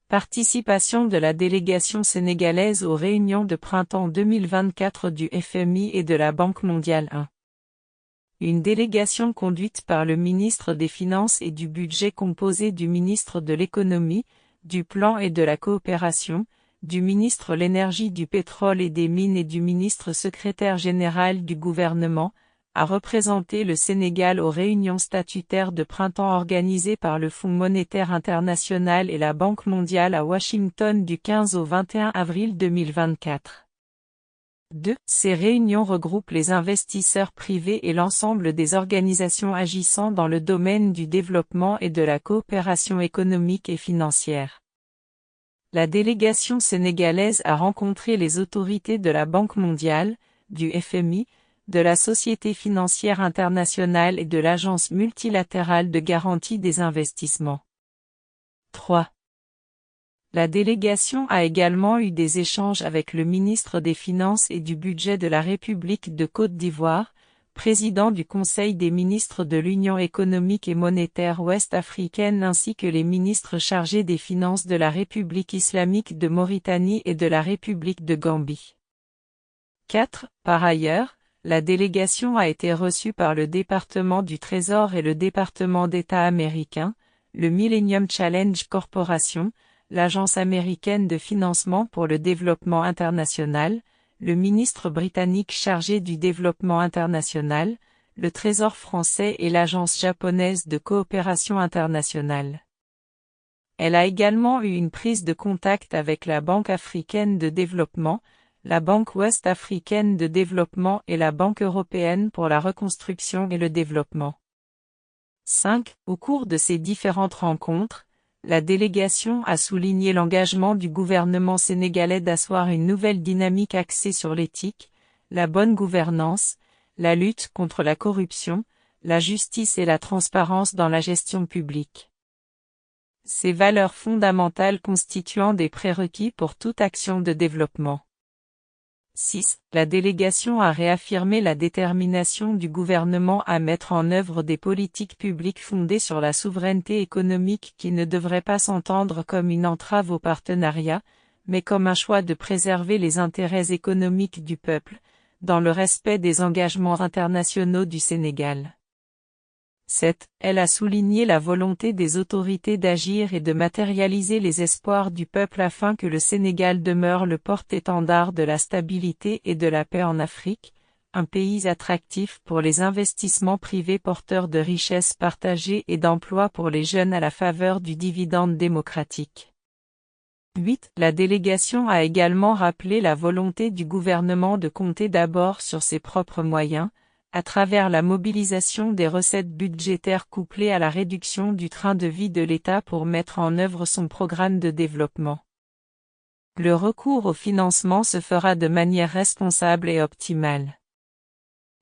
Participation de la délégation sénégalaise aux réunions de printemps 2024 du FMI et de la Banque mondiale 1. Une délégation conduite par le ministre des Finances et du Budget composée du ministre de l'Économie, du Plan et de la Coopération, du ministre de l'Énergie, du Pétrole et des Mines et du ministre secrétaire général du gouvernement, a représenté le Sénégal aux réunions statutaires de printemps organisées par le Fonds monétaire international et la Banque mondiale à Washington du 15 au 21 avril 2024. 2. Ces réunions regroupent les investisseurs privés et l'ensemble des organisations agissant dans le domaine du développement et de la coopération économique et financière. La délégation sénégalaise a rencontré les autorités de la Banque mondiale, du FMI, de la Société financière internationale et de l'Agence multilatérale de garantie des investissements. 3. La délégation a également eu des échanges avec le ministre des Finances et du Budget de la République de Côte d'Ivoire, président du Conseil des ministres de l'Union économique et monétaire ouest-africaine ainsi que les ministres chargés des Finances de la République islamique de Mauritanie et de la République de Gambie. 4. Par ailleurs, la délégation a été reçue par le département du Trésor et le département d'État américain, le Millennium Challenge Corporation, l'Agence américaine de financement pour le développement international, le ministre britannique chargé du développement international, le Trésor français et l'Agence japonaise de coopération internationale. Elle a également eu une prise de contact avec la Banque africaine de développement, la Banque ouest-africaine de développement et la Banque européenne pour la reconstruction et le développement. 5. Au cours de ces différentes rencontres, la délégation a souligné l'engagement du gouvernement sénégalais d'asseoir une nouvelle dynamique axée sur l'éthique, la bonne gouvernance, la lutte contre la corruption, la justice et la transparence dans la gestion publique. Ces valeurs fondamentales constituant des prérequis pour toute action de développement. 6. La délégation a réaffirmé la détermination du gouvernement à mettre en œuvre des politiques publiques fondées sur la souveraineté économique qui ne devraient pas s'entendre comme une entrave au partenariat, mais comme un choix de préserver les intérêts économiques du peuple, dans le respect des engagements internationaux du Sénégal. 7. Elle a souligné la volonté des autorités d'agir et de matérialiser les espoirs du peuple afin que le Sénégal demeure le porte-étendard de la stabilité et de la paix en Afrique, un pays attractif pour les investissements privés porteurs de richesses partagées et d'emplois pour les jeunes à la faveur du dividende démocratique. 8. La délégation a également rappelé la volonté du gouvernement de compter d'abord sur ses propres moyens, à travers la mobilisation des recettes budgétaires couplées à la réduction du train de vie de l'État pour mettre en œuvre son programme de développement. Le recours au financement se fera de manière responsable et optimale.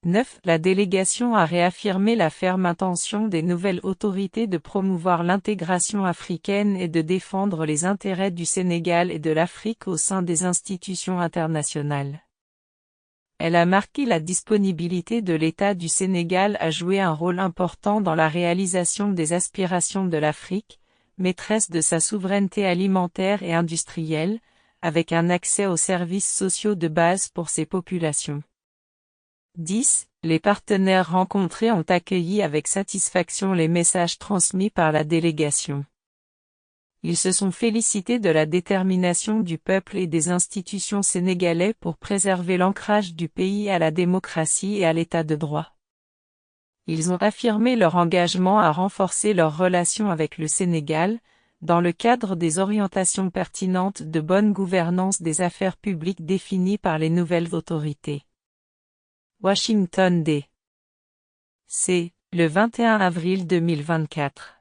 9. La délégation a réaffirmé la ferme intention des nouvelles autorités de promouvoir l'intégration africaine et de défendre les intérêts du Sénégal et de l'Afrique au sein des institutions internationales. Elle a marqué la disponibilité de l'État du Sénégal à jouer un rôle important dans la réalisation des aspirations de l'Afrique, maîtresse de sa souveraineté alimentaire et industrielle, avec un accès aux services sociaux de base pour ses populations. 10. Les partenaires rencontrés ont accueilli avec satisfaction les messages transmis par la délégation. Ils se sont félicités de la détermination du peuple et des institutions sénégalais pour préserver l'ancrage du pays à la démocratie et à l'état de droit. Ils ont affirmé leur engagement à renforcer leurs relations avec le Sénégal, dans le cadre des orientations pertinentes de bonne gouvernance des affaires publiques définies par les nouvelles autorités. Washington D. C. le 21 avril 2024.